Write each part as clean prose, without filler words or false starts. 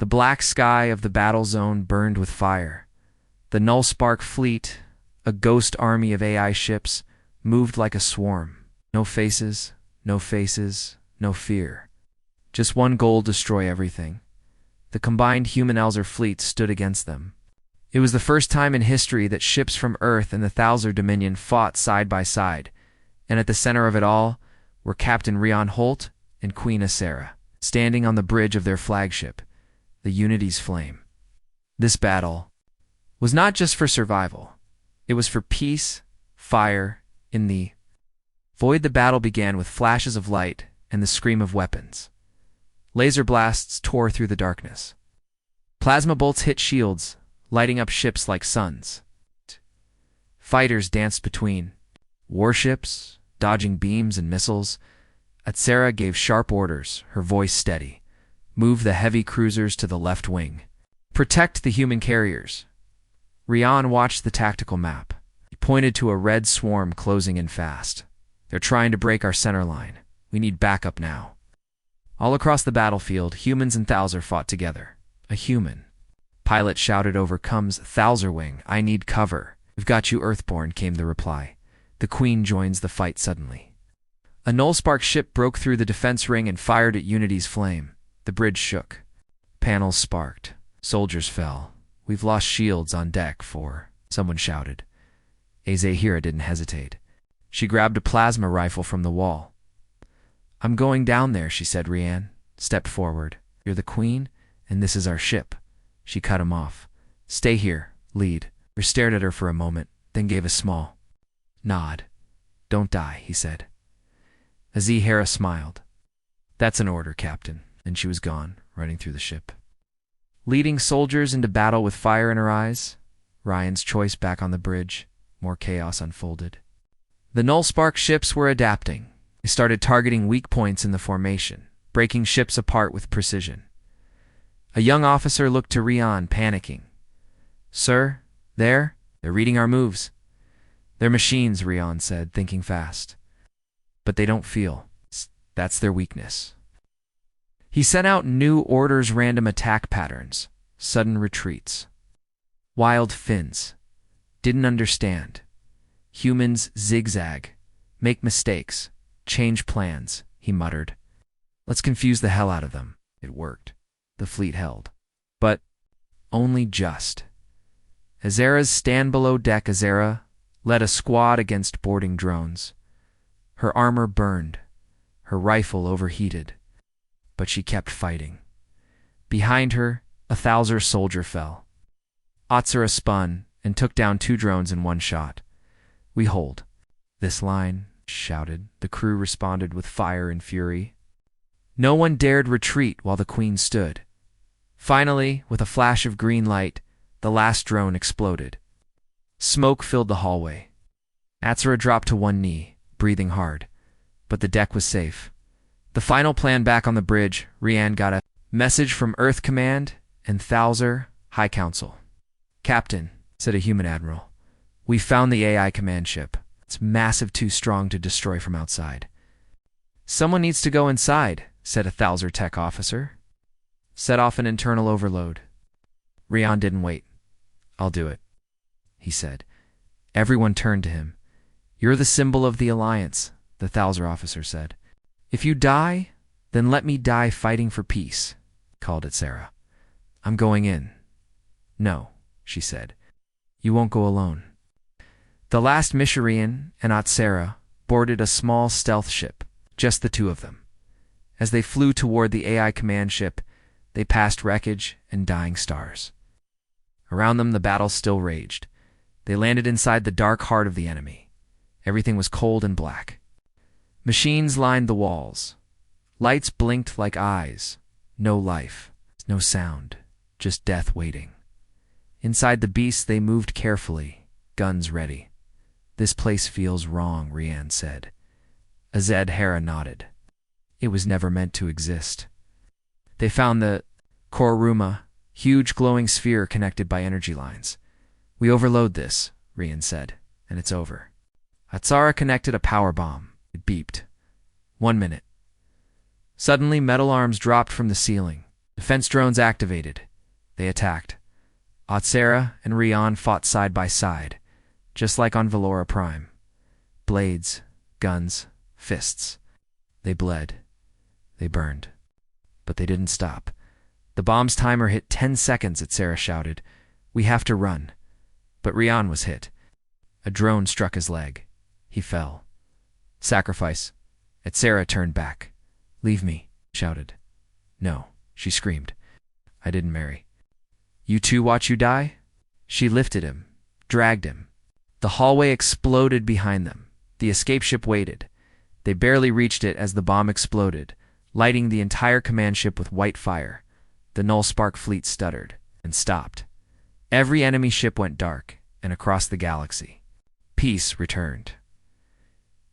The black sky of the battle zone burned with fire. The Nullspark fleet, a ghost army of AI ships, moved like a swarm. No faces, no faces, no fear. Just one goal: destroy everything. The combined human-Elzer fleet stood against them. It was the first time in history that ships from Earth and the Thalzer Dominion fought side by side, and at the center of it all were Captain Rion Holt and Queen Asera, standing on the bridge of their flagship, the Unity's Flame. This battle was not just for survival. It was for peace, fire, in the void. The battle began with flashes of light and the scream of weapons. Laser blasts tore through the darkness. Plasma bolts hit shields, lighting up ships like suns. Fighters danced between warships, dodging beams and missiles. Asera gave sharp orders, her voice steady. Move the heavy cruisers to the left wing. Protect the human carriers. Rion watched the tactical map. He pointed to a red swarm closing in fast. They're trying to break our center line. We need backup now. All across the battlefield, humans and Thalzer fought together. A human pilot shouted over Comes Thalzerwing, I need cover. We've got you, Earthborn, came the reply. The Queen joins the fight suddenly. A Nullspark ship broke through the defense ring and fired at Unity's Flame. The bridge shook. Panels sparked. Soldiers fell. We've lost shields on deck for, someone shouted. Azahira didn't hesitate. She grabbed a plasma rifle from the wall. I'm going down there, she said. Rian stepped forward. You're the Queen, and this is our ship. She cut him off. Stay here, lead. He stared at her for a moment, then gave a small nod. Don't die, he said. Azahira smiled. That's an order, Captain. And she was gone, running through the ship. Leading soldiers into battle with fire in her eyes, Ryan's choice back on the bridge, more chaos unfolded. The Nullspark ships were adapting. They started targeting weak points in the formation, breaking ships apart with precision. A young officer looked to Rion, panicking. Sir, they're reading our moves. They're machines, Rion said, thinking fast. But they don't feel. That's their weakness. He sent out new orders: random attack patterns, sudden retreats. Wild fins. Didn't understand. Humans zigzag, make mistakes, change plans, he muttered. Let's confuse the hell out of them. It worked. The fleet held. But only just. Azera's stand below deck. Azera led a squad against boarding drones. Her armor burned, her rifle overheated. But she kept fighting. Behind her, a Thalzer soldier fell. Asera spun and took down 2 drones in one shot. We hold this line, shouted. The crew responded with fire and fury. No one dared retreat while the Queen stood. Finally, with a flash of green light, the last drone exploded. Smoke filled the hallway. Asera dropped to one knee, breathing hard, but the deck was safe. The final plan back on the bridge, Rian got a message from Earth Command and Thalzer High Council. Captain, said a human admiral, we found the AI command ship. It's massive, too strong to destroy from outside. Someone needs to go inside, said a Thalzer tech officer. Set off an internal overload. Rian didn't wait. I'll do it, he said. Everyone turned to him. You're the symbol of the Alliance, the Thalzer officer said. If you die, then let me die fighting for peace, called Asera. I'm going in. No, she said. You won't go alone. The last Misharian and Asera boarded a small stealth ship, just the 2 of them. As they flew toward the AI command ship, they passed wreckage and dying stars. Around them, the battle still raged. They landed inside the dark heart of the enemy. Everything was cold and black. Machines lined the walls. Lights blinked like eyes. No life, no sound, just death waiting. Inside the beasts, they moved carefully, guns ready. This place feels wrong, Rian said. Azahira nodded. It was never meant to exist. They found the Koruma, huge glowing sphere connected by energy lines. We overload this, Rian said, and it's over. Asera connected a power bomb. It beeped. 1 minute. Suddenly, metal arms dropped from the ceiling. Defense drones activated. They attacked. Otsera and Rion fought side by side, just like on Valora Prime. Blades, guns, fists. They bled. They burned. But they didn't stop. The bomb's timer hit 10 seconds, Otsera shouted. We have to run. But Rion was hit. A drone struck his leg. He fell. Sacrifice. Otsera turned back. Leave me, shouted. No, she screamed. I didn't marry. You too watch you die? She lifted him, dragged him. The hallway exploded behind them. The escape ship waited. They barely reached it as the bomb exploded, lighting the entire command ship with white fire. The Nullspark fleet stuttered and stopped. Every enemy ship went dark, and across the galaxy, peace returned.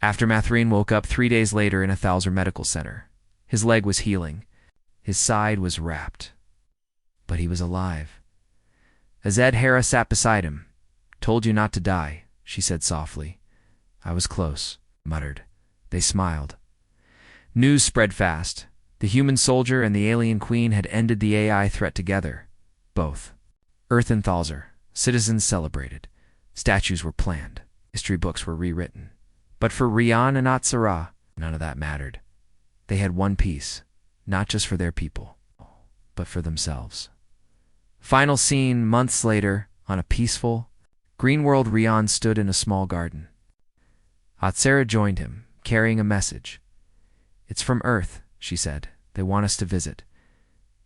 Aftermath woke up 3 days later in a Thalzer medical center. His leg was healing. His side was wrapped. But he was alive. Azed Hera sat beside him. Told you not to die, she said softly. I was close, muttered. They smiled. News spread fast. The human soldier and the alien queen had ended the AI threat together. Both. Earth and Thalzer. Citizens celebrated. Statues were planned. History books were rewritten. But for Rion and Otsera, none of that mattered. They had one piece, not just for their people, but for themselves. Final scene, months later, on a peaceful, green world. Rion stood in a small garden. Otsera joined him, carrying a message. It's from Earth, she said. They want us to visit.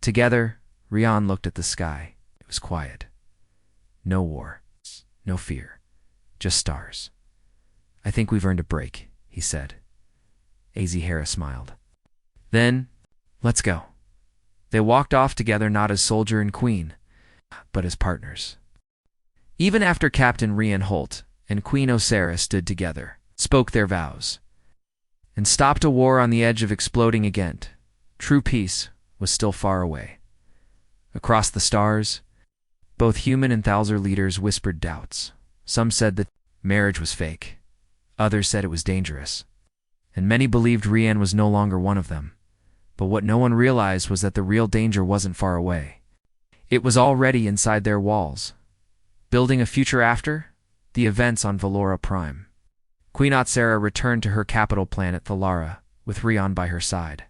Together, Rion looked at the sky. It was quiet. No war, no fear, just stars. I think we've earned a break, he said. Az Hera smiled. Then, let's go. They walked off together, not as soldier and queen, but as partners. Even after Captain Rian Holt and Queen Otsera stood together, spoke their vows, and stopped a war on the edge of exploding again, true peace was still far away. Across the stars, both human and Thalzer leaders whispered doubts. Some said that marriage was fake. Others said it was dangerous. And many believed Rian was no longer one of them. But what no one realized was that the real danger wasn't far away. It was already inside their walls. Building a future after the events on Valora Prime. Queen Otsera returned to her capital planet Thalara, with Rion by her side.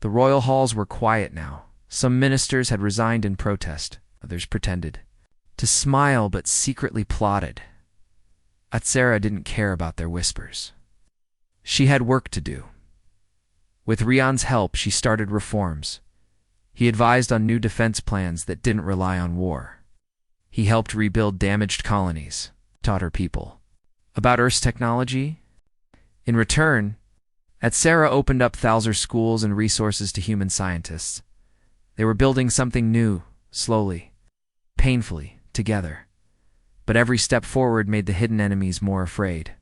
The royal halls were quiet now. Some ministers had resigned in protest. Others pretended to smile but secretly plotted. Otsera didn't care about their whispers. She had work to do. With Rion's help, she started reforms. He advised on new defense plans that didn't rely on war. He helped rebuild damaged colonies, taught her people about Earth's technology. In return, Otsera opened up Thalzer schools and resources to human scientists. They were building something new, slowly, painfully, together. But every step forward made the hidden enemies more afraid.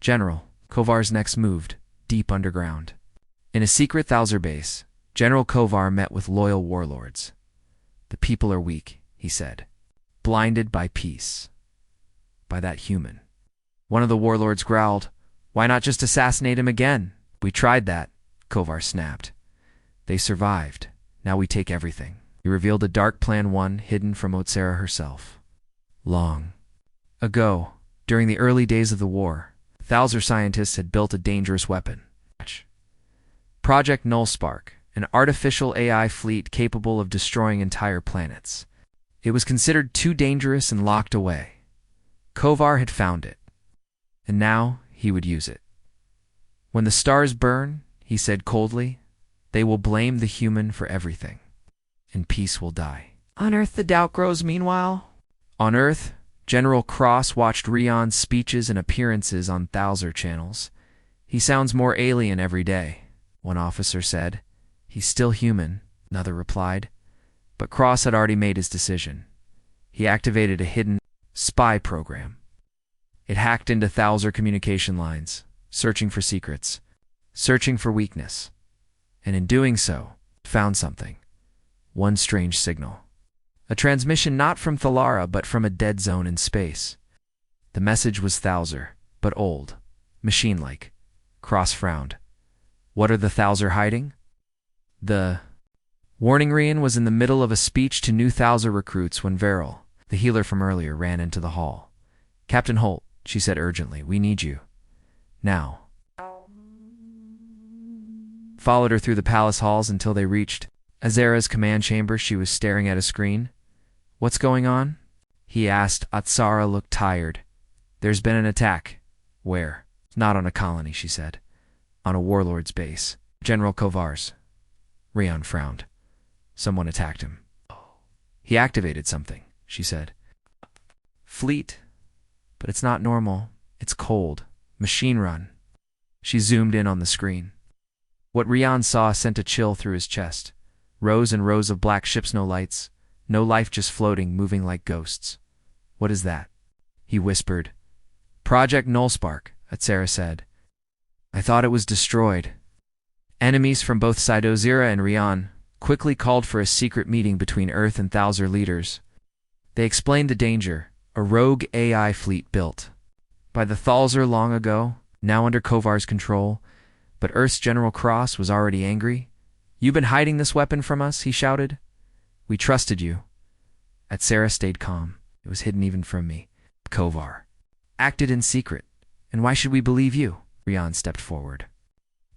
General Kovar's next moved, deep underground. In a secret Thalzer base, General Kovar met with loyal warlords. The people are weak, he said, blinded by peace. By that human. One of the warlords growled, why not just assassinate him again? We tried that, Kovar snapped. They survived. Now we take everything. He revealed a dark plan, one hidden from Otsera herself. Long ago, during the early days of the war, Thalzer scientists had built a dangerous weapon. Project Nullspark, an artificial AI fleet capable of destroying entire planets. It was considered too dangerous and locked away. Kovar had found it, and now he would use it. When the stars burn, he said coldly, they will blame the human for everything, and peace will die. On Earth, the doubt grows meanwhile. On Earth, General Cross watched Rion's speeches and appearances on Thalzer channels. He sounds more alien every day, one officer said. He's still human, another replied. But Cross had already made his decision. He activated a hidden spy program. It hacked into Thalzer communication lines, searching for secrets, searching for weakness. And in doing so, found something. One strange signal. A transmission not from Thalara, but from a dead zone in space. The message was Thalzer, but old, machine-like. Cross frowned. What are the Thalzer hiding? The Warning Rian was in the middle of a speech to new Thouser recruits when Veril, the healer from earlier, ran into the hall. "Captain Holt," she said urgently, "we need you. Now." Followed her through the palace halls until they reached Azera's command chamber. She was staring at a screen. "What's going on?" he asked. Atsara looked tired. "There's been an attack." "Where?" "Not on a colony," she said. "On a warlord's base. General Kovar's." Rian frowned. "Someone attacked him." "He activated something," she said. "Fleet. But it's not normal. It's cold. Machine run." She zoomed in on the screen. What Rian saw sent a chill through his chest. Rows and rows of black ships, no lights. No life, just floating, moving like ghosts. "What is that?" he whispered. "Project Nullspark," Atsara said. "I thought it was destroyed." Enemies from both Sidozira and Rian quickly called for a secret meeting between Earth and Thouser leaders. They explained the danger: a rogue AI fleet built by the Thalzer long ago, now under Kovar's control, but Earth's General Cross was already angry. "You've been hiding this weapon from us," he shouted. "We trusted you." Atsara stayed calm. "It was hidden even from me. Kovar acted in secret. And why should we believe you?" Rian stepped forward.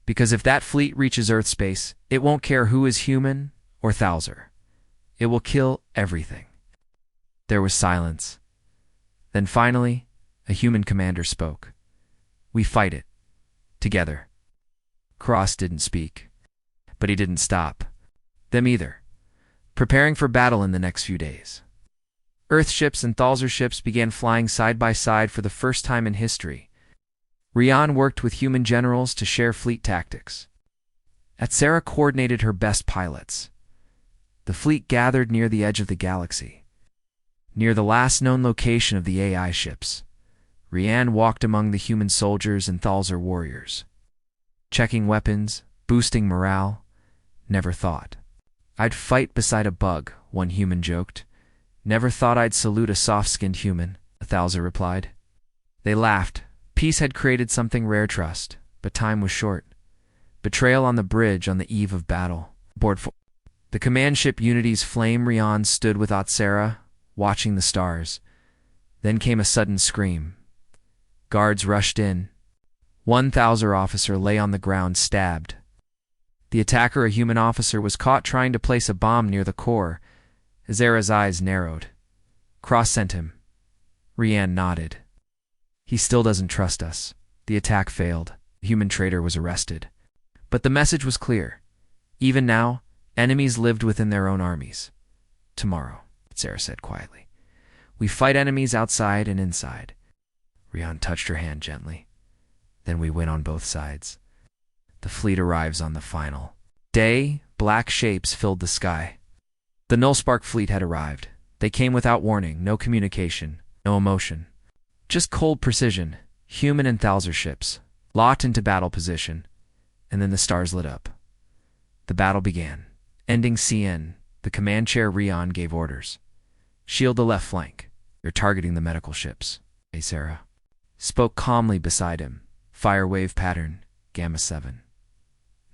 "Because if that fleet reaches Earth space, it won't care who is human or Thouser. It will kill everything." There was silence. Then finally, a human commander spoke. "We fight it. Together." Cross didn't speak. But he didn't stop. Them either. Preparing for battle in the next few days. Earth ships and Thalzer ships began flying side by side for the first time in history. Rian worked with human generals to share fleet tactics. Atsara coordinated her best pilots. The fleet gathered near the edge of the galaxy, near the last known location of the AI ships. Rian walked among the human soldiers and Thalzer warriors, checking weapons, boosting morale. "Never thought I'd fight beside a bug," one human joked. "Never thought I'd salute a soft-skinned human," a Thouser replied. They laughed. Peace had created something rare: trust, but time was short. Betrayal on the bridge on the eve of battle. The command ship Unity's Flame. Rian stood with Atsara, watching the stars. Then came a sudden scream. Guards rushed in. One Thouser officer lay on the ground, stabbed. The attacker, a human officer, was caught trying to place a bomb near the core. Azara's eyes narrowed. "Cross sent him." Rian nodded. "He still doesn't trust us." The attack failed. The human traitor was arrested. But the message was clear. Even now, enemies lived within their own armies. "Tomorrow," Azara said quietly, "we fight enemies outside and inside." Rian touched her hand gently. "Then we win on both sides." The fleet arrives on the final day. Black shapes filled the sky. The Nullspark fleet had arrived. They came without warning, no communication, no emotion. Just cold precision. Human and Thouser ships, locked into battle position, and then the stars lit up. The battle began. Ending CN, the command chair Rian gave orders. "Shield the left flank. They're targeting the medical ships." Atsara spoke calmly beside him. "Fire wave pattern, Gamma 7.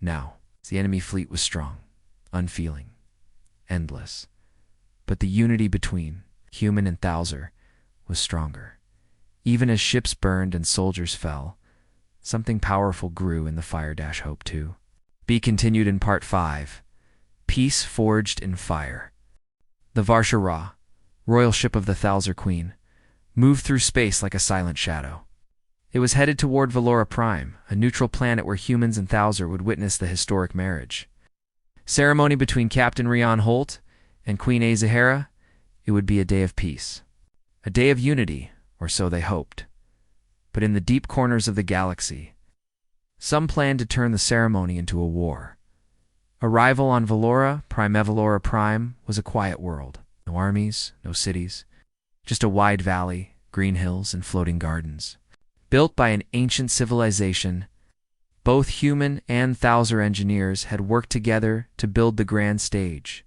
Now." The enemy fleet was strong, unfeeling, endless. But the unity between human and Thouser was stronger. Even as ships burned and soldiers fell, something powerful grew in the Fire-Hope 2. Be continued in Part 5. Peace Forged in Fire. The Varsha Ra, royal ship of the Thouser Queen, moved through space like a silent shadow. It was headed toward Valora Prime, a neutral planet where humans and Thouser would witness the historic marriage. Ceremony between Captain Rian Holt and Queen Azahara. It would be a day of peace. A day of unity, or so they hoped. But in the deep corners of the galaxy, some planned to turn the ceremony into a war. Arrival on Valora Prime was a quiet world. No armies, no cities, just a wide valley, green hills, and floating gardens. Built by an ancient civilization, both human and Thouser engineers had worked together to build the grand stage.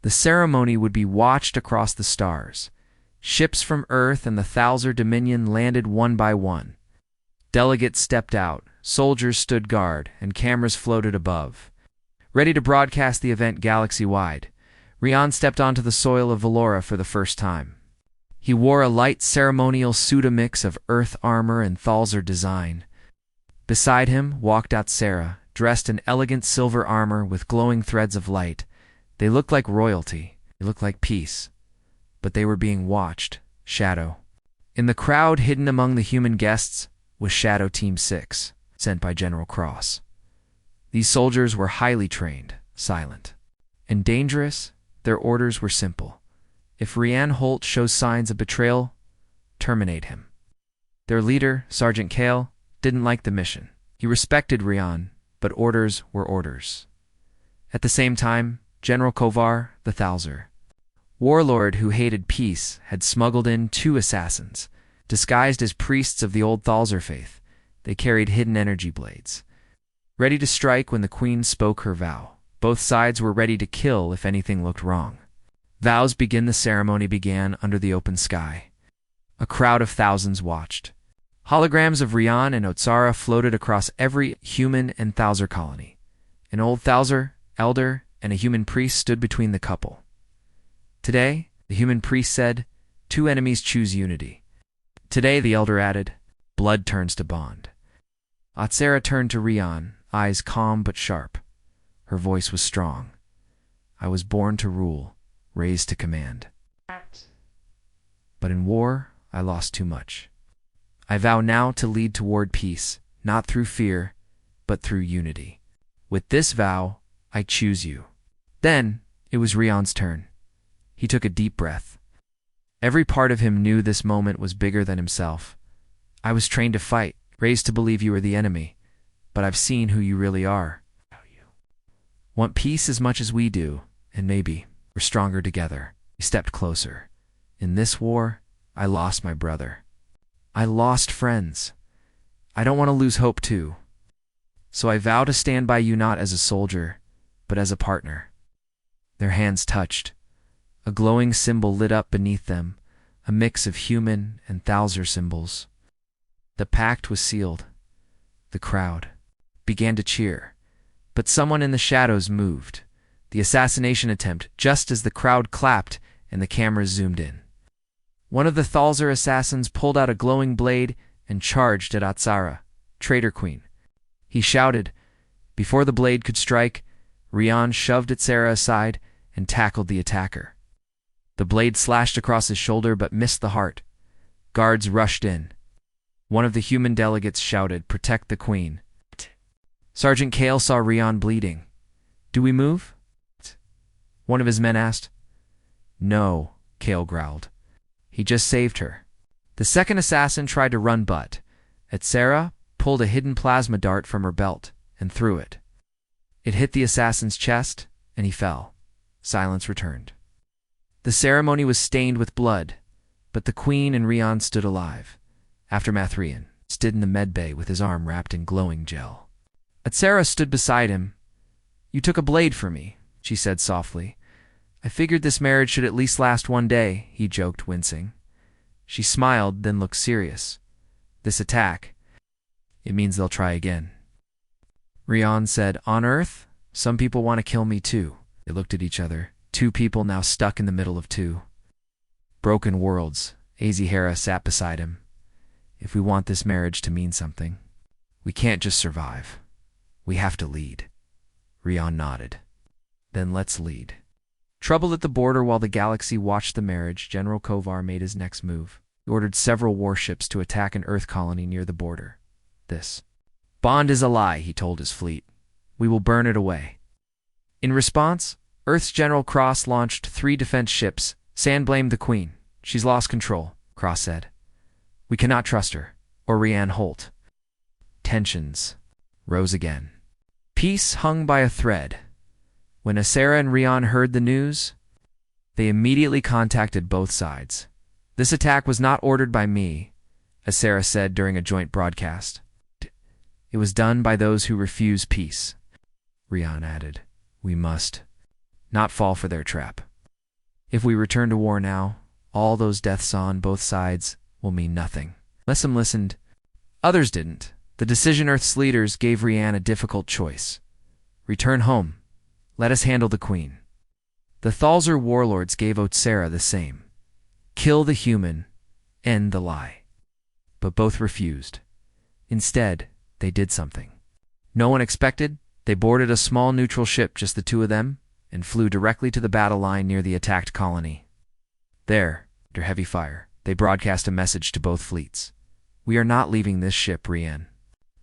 The ceremony would be watched across the stars. Ships from Earth and the Thouser Dominion landed one by one. Delegates stepped out, soldiers stood guard, and cameras floated above, Ready to broadcast the event galaxy-wide, Rian stepped onto the soil of Valora for the first time. He wore a light ceremonial suit, a mix of Earth armor and Thalzer design. Beside him walked Sarah, dressed in elegant silver armor with glowing threads of light. They looked like royalty. They looked like peace. But they were being watched. Shadow. In the crowd hidden among the human guests was Shadow Team 6, sent by General Cross. These soldiers were highly trained, silent, and dangerous. Their orders were simple. If Rian Holt shows signs of betrayal, terminate him. Their leader, Sergeant Kale, didn't like the mission. He respected Rian, but orders were orders. At the same time, General Kovar, the Thalzer, warlord who hated peace, had smuggled in 2 assassins. Disguised as priests of the old Thalzer faith, they carried hidden energy blades. Ready to strike when the Queen spoke her vow. Both sides were ready to kill if anything looked wrong. Vows begin. The ceremony began under the open sky. A crowd of thousands watched. Holograms of Rian and Otsara floated across every human and Thalzer colony. An old Thalzer, elder, and a human priest stood between the couple. Today, the human priest said, 2 enemies choose unity. Today, the elder added, blood turns to bond. Otsara turned to Rian, eyes calm but sharp. Her voice was strong. I was born to rule, raised to command. But in war, I lost too much. I vow now to lead toward peace, not through fear, but through unity. With this vow, I choose you. Then, it was Rian's turn. He took a deep breath. Every part of him knew this moment was bigger than himself. I was trained to fight, raised to believe you were the enemy, but I've seen who you really are. Want peace as much as we do, and maybe we're stronger together. He stepped closer. In this war, I lost my brother. I lost friends. I don't want to lose hope too. So I vow to stand by you not as a soldier, but as a partner. Their hands touched. A glowing symbol lit up beneath them, a mix of human and Thalzer symbols. The pact was sealed. The crowd began to cheer, but someone in the shadows moved. The assassination attempt, just as the crowd clapped and the cameras zoomed in. One of the Thalzer assassins pulled out a glowing blade and charged at Otsara, traitor queen. He shouted. Before the blade could strike, Rian shoved Otsara aside and tackled the attacker. The blade slashed across his shoulder but missed the heart. Guards rushed in. One of the human delegates shouted, "Protect the queen." Sergeant Kale saw Rian bleeding. "Do we move?" one of his men asked. "No," Kale growled. "He just saved her." The second assassin tried to run, but Otsara pulled a hidden plasma dart from her belt and threw it. It hit the assassin's chest, and he fell. Silence returned. The ceremony was stained with blood, but the queen and Rian stood alive. Aftermath. Rian stood in the medbay with his arm wrapped in glowing gel. Otsara stood beside him. "You took a blade for me," she said softly. "I figured this marriage should at least last one day," he joked, wincing. She smiled, then looked serious. "This attack, it means they'll try again." Rian said, "On Earth, some people want to kill me too." They looked at each other. 2 people now stuck in the middle of 2 broken worlds. Azahara sat beside him. "If we want this marriage to mean something, we can't just survive. We have to lead." Rian nodded. "Then let's lead." Troubled at the border while the galaxy watched the marriage, General Kovar made his next move. He ordered several warships to attack an Earth colony near the border. "This bond is a lie," he told his fleet. "We will burn it away." In response, Earth's General Cross launched 3 defense ships. Sand blamed the Queen. "She's lost control," Cross said. "We cannot trust her, or Rian Holt." Tensions rose again. Peace hung by a thread. When Otsara and Rian heard the news, they immediately contacted both sides. "This attack was not ordered by me," Otsara said during a joint broadcast. "It was done by those who refuse peace." Rian added, "We must not fall for their trap. If we return to war now, all those deaths on both sides will mean nothing." Some listened. Others didn't. The decision Earth's leaders gave Rian a difficult choice. Return home, Let us handle the queen. The Thalzer warlords gave Otsera the same. Kill the human, end the lie. But both refused. Instead, they did something no one expected. They boarded a small neutral ship, just the two of them, and flew directly to the battle line near the attacked colony. There, under heavy fire, they broadcast a message to both fleets. "We are not leaving this ship," Rian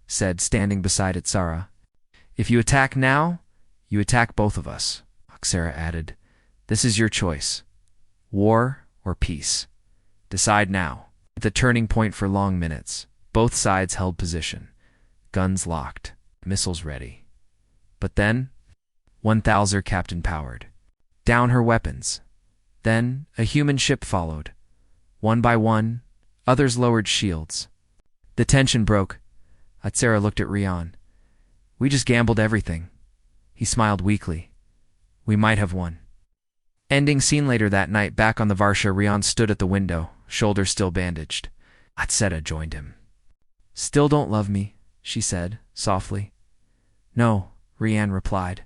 said, standing beside Otsera. "If you attack now, you attack both of us," Otsera added. "This is your choice. War or peace. Decide now." At the turning point for long minutes, both sides held position. Guns locked, missiles ready. But then, one Thalzer captain powered down her weapons. Then, a human ship followed. One by one, others lowered shields. The tension broke. Otsera looked at Rian. "We just gambled everything." He smiled weakly. "We might have won." Ending scene later that night, back on the Varsha, Rian stood at the window, shoulder still bandaged. Otsera joined him. "Still don't love me," she said, softly. "No," Rian replied.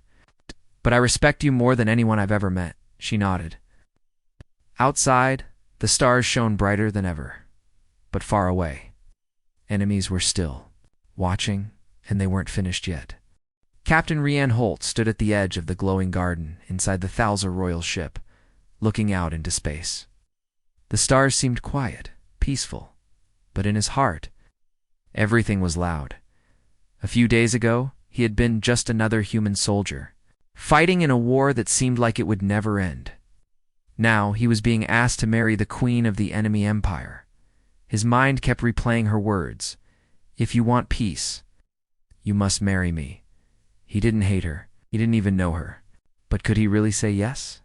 "But I respect you more than anyone I've ever met," she nodded. Outside, the stars shone brighter than ever. But far away, enemies were still watching, and they weren't finished yet. Captain Rian Holt stood at the edge of the glowing garden inside the Thalzer royal ship, looking out into space. The stars seemed quiet, peaceful, but in his heart, everything was loud. A few days ago, he had been just another human soldier, fighting in a war that seemed like it would never end. Now he was being asked to marry the queen of the enemy empire. His mind kept replaying her words. "If you want peace, you must marry me." He didn't hate her. He didn't even know her. But could he really say yes?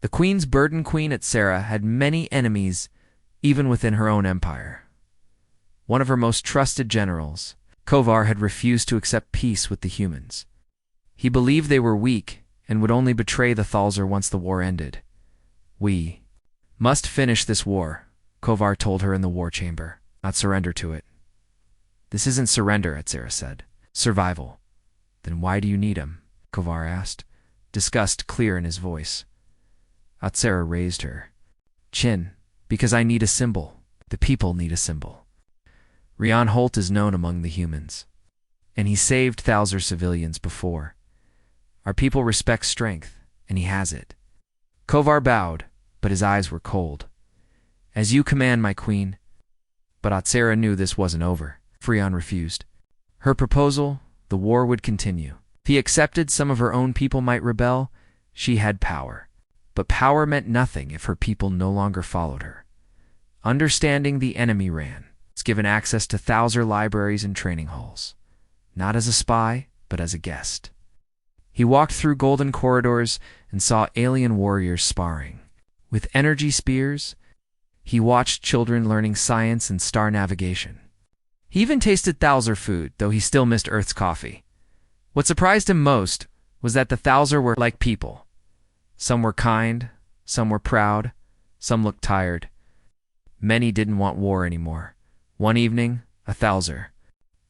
The queen's burden, Queen Otsera, had many enemies, even within her own empire. One of her most trusted generals, Kovar, had refused to accept peace with the humans. He believed they were weak and would only betray the Thalzer once the war ended. "We must finish this war," Kovar told her in the war chamber, "not surrender to it." "This isn't surrender," Otsera said. "Survival." "Then why do you need him?" Kovar asked, disgust clear in his voice. Otsera raised her chin. "Because I need a symbol. The people need a symbol. Rian Holt is known among the humans, and he saved Thalzer civilians before. Our people respect strength, and he has it." Kovar bowed, but his eyes were cold. "As you command, my queen." But Otsera knew this wasn't over. Rian refused. Her proposal, the war would continue. If he accepted, some of her own people might rebel. She had power. But power meant nothing if her people no longer followed her. Understanding the enemy ran. It's given access to Thalzer libraries and training halls. Not as a spy, but as a guest. He walked through golden corridors and saw alien warriors sparring. With energy spears, he watched children learning science and star navigation. He even tasted Thalzer food, though he still missed Earth's coffee. What surprised him most was that the Thalzer were like people. Some were kind, some were proud, some looked tired. Many didn't want war anymore. One evening, a Thalzer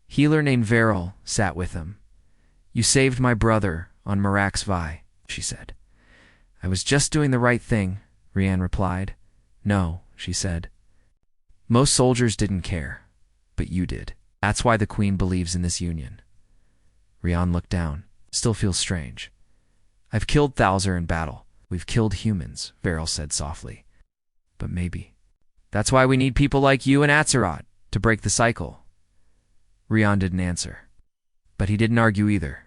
healer named Veril sat with him. "You saved my brother on Marax Vi," she said. "I was just doing the right thing," Rian replied. "No," she said. "Most soldiers didn't care, but you did. That's why the queen believes in this union." Rian looked down. "Still feels strange." "I've killed Thalzer in battle. We've killed humans," Veril said softly. "But maybe. That's why we need people like you and Atzeroth to break the cycle." Rian didn't answer. But he didn't argue either.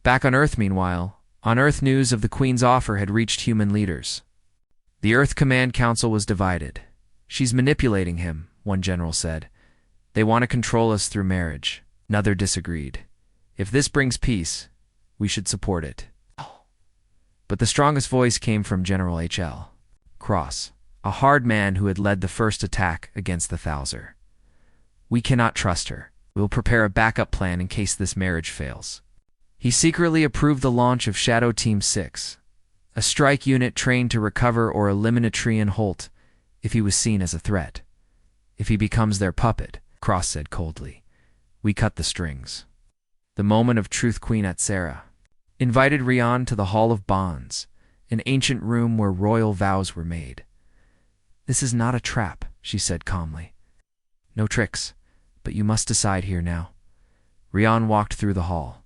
Back on Earth, meanwhile, on Earth, news of the Queen's offer had reached human leaders. The Earth Command Council was divided. "She's manipulating him," one general said. "They want to control us through marriage." Another disagreed. "If this brings peace, we should support it." But the strongest voice came from General H.L. Cross, a hard man who had led the first attack against the Thalzer. "We cannot trust her. We will prepare a backup plan in case this marriage fails." He secretly approved the launch of Shadow Team 6, a strike unit trained to recover or eliminate Rian Holt if he was seen as a threat. "If he becomes their puppet," Cross said coldly, "we cut the strings." The moment of truth, Queen Otsera. invited Rian to the Hall of Bonds, an ancient room where royal vows were made. "This is not a trap," she said calmly. "No tricks, but you must decide here now." Rian walked through the hall.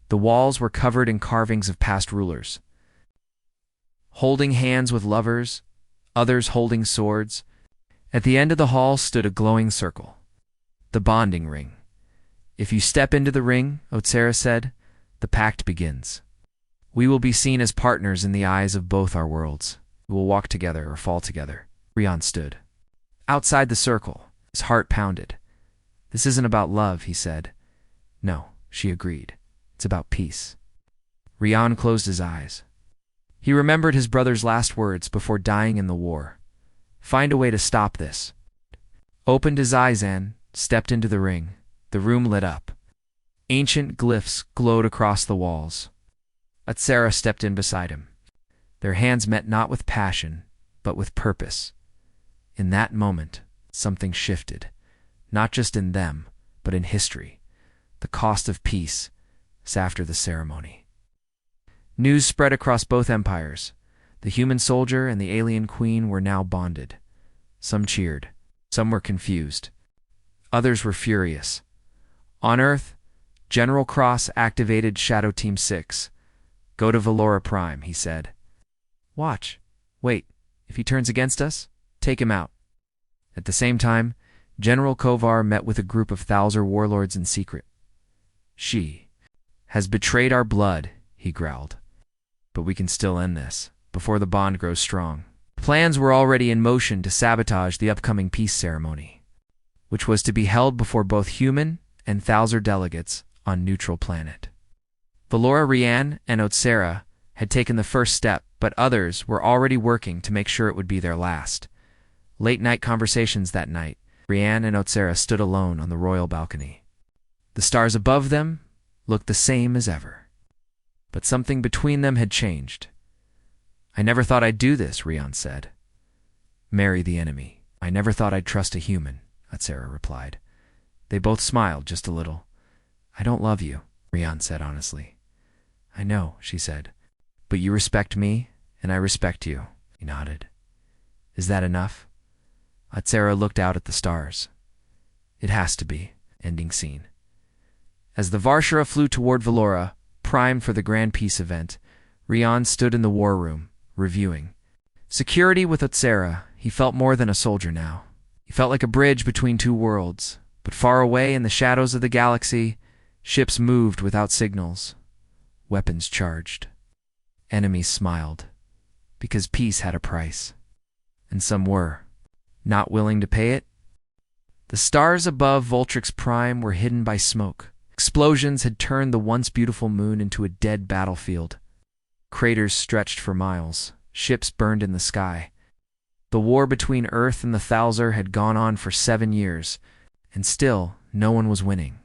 The walls were covered in carvings of past rulers, holding hands with lovers, others holding swords. At the end of the hall stood a glowing circle, the bonding ring. "If you step into the ring," Otsera said, "the pact begins. We will be seen as partners in the eyes of both our worlds. We will walk together or fall together." Rian stood outside the circle. His heart pounded. "This isn't about love," he said. "No," she agreed. "It's about peace." Rian closed his eyes. He remembered his brother's last words before dying in the war. "Find a way to stop this." Opened his eyes and stepped into the ring. The room lit up. Ancient glyphs glowed across the walls. Otsera stepped in beside him. Their hands met not with passion, but with purpose. In that moment, something shifted, not just in them, but in history. The cost of peace is after the ceremony. News spread across both empires. The human soldier and the alien queen were now bonded. Some cheered. Some were confused. Others were furious. On Earth, General Cross activated Shadow Team 6. "Go to Valora Prime," he said. "Watch. Wait. If he turns against us, take him out." At the same time, General Kovar met with a group of Thalzer warlords in secret. "She has betrayed our blood," he growled. "But we can still end this, before the bond grows strong." Plans were already in motion to sabotage the upcoming peace ceremony, which was to be held before both human and Thalzer delegates on neutral planet. Valora, Rian, and Otsera had taken the first step, but others were already working to make sure it would be their last. Late-night conversations that night, Rian and Otsera stood alone on the royal balcony. The stars above them looked the same as ever. But something between them had changed. "I never thought I'd do this," Rian said. "Marry the enemy. I never thought I'd trust a human," Otsera replied. They both smiled just a little. "I don't love you," Rian said honestly. "I know," she said. "But you respect me, and I respect you." He nodded. "Is that enough?" Otsera looked out at the stars. "It has to be." Ending scene. As the Varshara flew toward Valora, primed for the Grand Peace event, Rian stood in the war room, reviewing. Security with Otsera, he felt more than a soldier now. He felt like a bridge between two worlds, but far away in the shadows of the galaxy, ships moved without signals, weapons charged. Enemies smiled, because peace had a price, and some were not willing to pay it. The stars above Voltrix Prime were hidden by smoke. Explosions had turned the once beautiful moon into a dead battlefield. Craters stretched for miles. Ships burned in the sky. The war between Earth and the Thalzer had gone on for 7 years, and still no one was winning.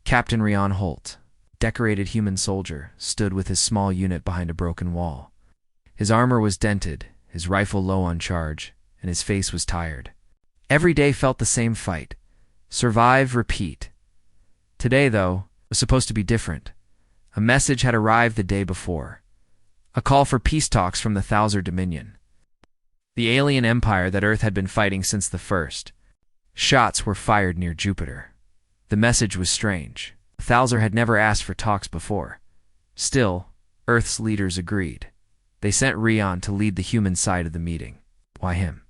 Captain Rian Holt, decorated human soldier, stood with his small unit behind a broken wall. His armor was dented, his rifle low on charge, and his face was tired. Every day felt the same fight. Survive, repeat. Today, though, was supposed to be different. A message had arrived the day before. A call for peace talks from the Thalzer Dominion, the alien empire that Earth had been fighting since the first. Shots were fired near Jupiter. The message was strange. Thalzer had never asked for talks before. Still, Earth's leaders agreed. They sent Rian to lead the human side of the meeting. Why him?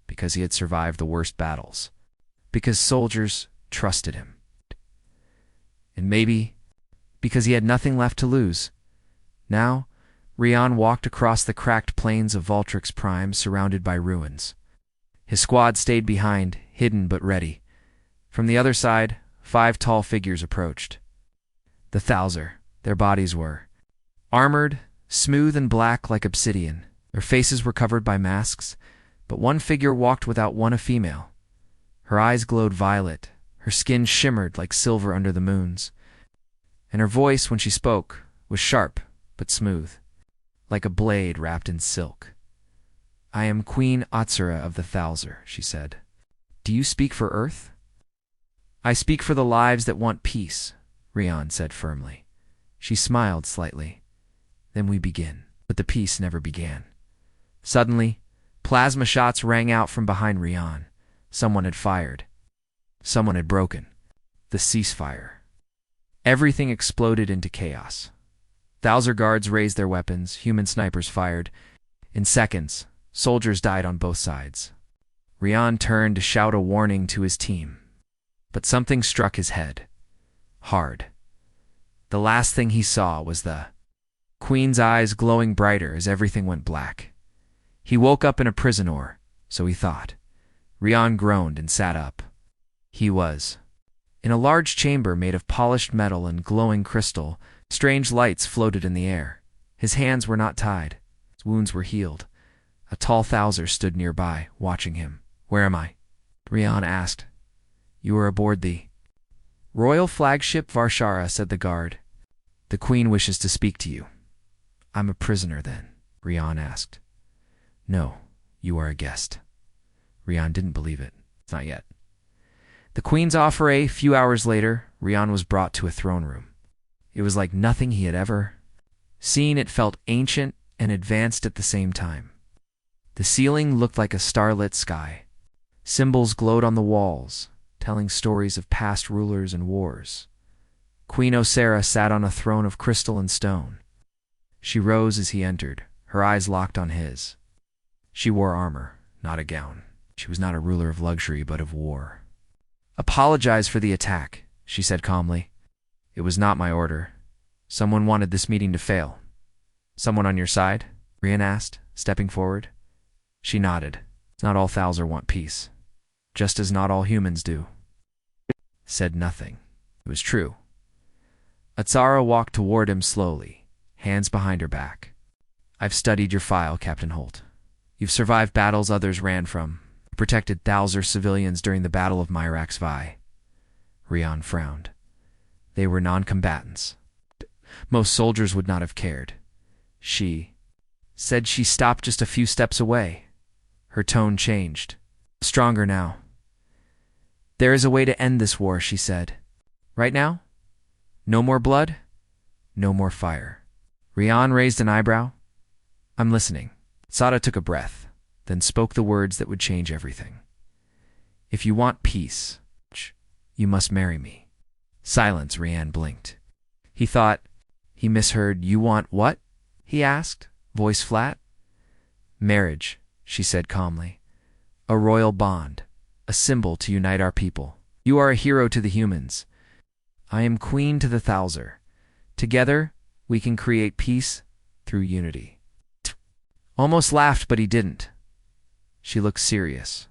Because he had survived the worst battles. Because soldiers trusted him. And maybe because he had nothing left to lose. Now, Rian walked across the cracked plains of Voltrix Prime, surrounded by ruins. His squad stayed behind, hidden but ready. From the other side, 5 tall figures approached. The Thalzer, their bodies were armored, smooth and black like obsidian. Their faces were covered by masks, but one figure walked without one, a female. Her eyes glowed violet, her skin shimmered like silver under the moons, and her voice, when she spoke, was sharp but smooth, like a blade wrapped in silk. "I am Queen Otsera of the Thalzer," she said. "Do you speak for Earth?" "I speak for the lives that want peace," Rian said firmly. She smiled slightly. Then we begin. But the peace never began. Suddenly, plasma shots rang out from behind Rian. Someone had fired. Someone had broken the ceasefire. Everything exploded into chaos. Thouser guards raised their weapons, human snipers fired. In seconds, soldiers died on both sides. Rian turned to shout a warning to his team. But something struck his head. Hard. The last thing he saw was the Queen's eyes glowing brighter as everything went black. He woke up in a prisoner, so he thought. Rian groaned and sat up. He was in a large chamber made of polished metal and glowing crystal. Strange lights floated in the air. His hands were not tied. His wounds were healed. A tall Thouser stood nearby, watching him. "Where am I?" Rian asked. "You are aboard the Royal Flagship Varshara," said the guard. "The Queen wishes to speak to you." "I'm a prisoner, then?" Rian asked. "No, you are a guest." Rian didn't believe it. Not yet. The Queen's offer. A few hours later, Rian was brought to a throne room. It was like nothing he had ever seen. It felt ancient and advanced at the same time. The ceiling looked like a starlit sky. Symbols glowed on the walls, telling stories of past rulers and wars. Queen Osera sat on a throne of crystal and stone. She rose as he entered, her eyes locked on his. She wore armor, not a gown. She was not a ruler of luxury, but of war. "Apologize for the attack," she said calmly. "It was not my order. Someone wanted this meeting to fail." "Someone on your side?" Rian asked, stepping forward. She nodded. "Not all Thouser want peace, just as not all humans do." Said nothing. It was true. Atsara walked toward him slowly, hands behind her back. "I've studied your file, Captain Holt. You've survived battles others ran from. You protected Thouser civilians during the Battle of Myrax Vi." Rian frowned. They were non-combatants. Most soldiers would not have cared. She said. She stopped just a few steps away. Her tone changed. Stronger now. "There is a way to end this war," she said. "Right now? No more blood? No more fire." Rian raised an eyebrow. "I'm listening." Sada took a breath, then spoke the words that would change everything. "If you want peace, you must marry me." Silence. Rian blinked. He thought he misheard. "You want what?" he asked, voice flat. "Marriage," she said calmly. "A royal bond, a symbol to unite our people. You are a hero to the humans. I am queen to the Thouser. Together, we can create peace through unity." Almost laughed, but he didn't. She looked serious.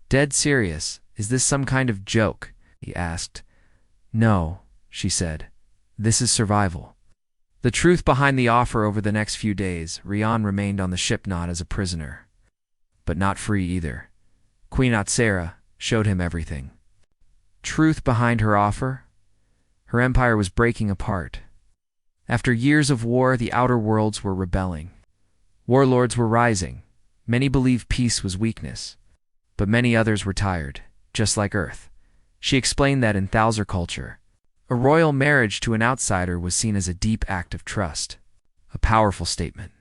"Dead serious. Is this some kind of joke?" he asked. "No," she said. "This is survival." The truth behind the offer. Over the next few days, Rian remained on the ship, not as a prisoner, but not free either. Queen Atsera showed him everything. Truth behind her offer. Her empire was breaking apart. After years of war, the outer worlds were rebelling. Warlords were rising. Many believed peace was weakness, but many others were tired, just like Earth. She explained that in Thouser culture, a royal marriage to an outsider was seen as a deep act of trust, a powerful statement.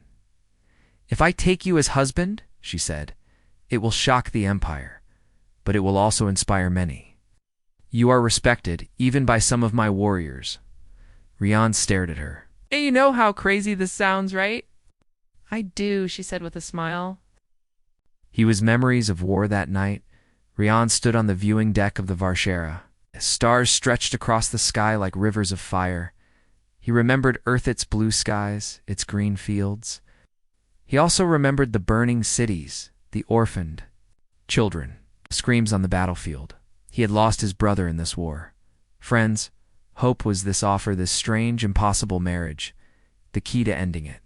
"If I take you as husband," she said, "it will shock the empire, but it will also inspire many. You are respected, even by some of my warriors." Rian stared at her. "You know how crazy this sounds, right?" "I do," she said with a smile. He was memories of war that night. Rian stood on the viewing deck of the Varshara. Stars stretched across the sky like rivers of fire. He remembered Earth, its blue skies, its green fields. He also remembered the burning cities, the orphaned children, screams on the battlefield. He had lost his brother in this war. Friends, hope was this offer, this strange, impossible marriage, the key to ending it.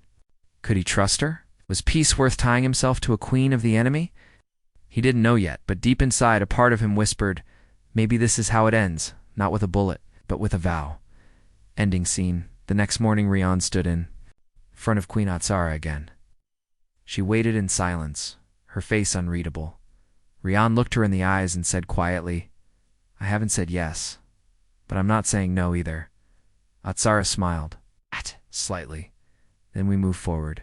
Could he trust her? Was peace worth tying himself to a queen of the enemy? He didn't know yet, but deep inside, a part of him whispered, maybe this is how it ends, not with a bullet, but with a vow. Ending scene. The next morning, Rian stood in front of Queen Atsara again. She waited in silence, her face unreadable. Rian looked her in the eyes and said quietly, "I haven't said yes, but I'm not saying no either." Atsara smiled. Slightly. Then we move forward.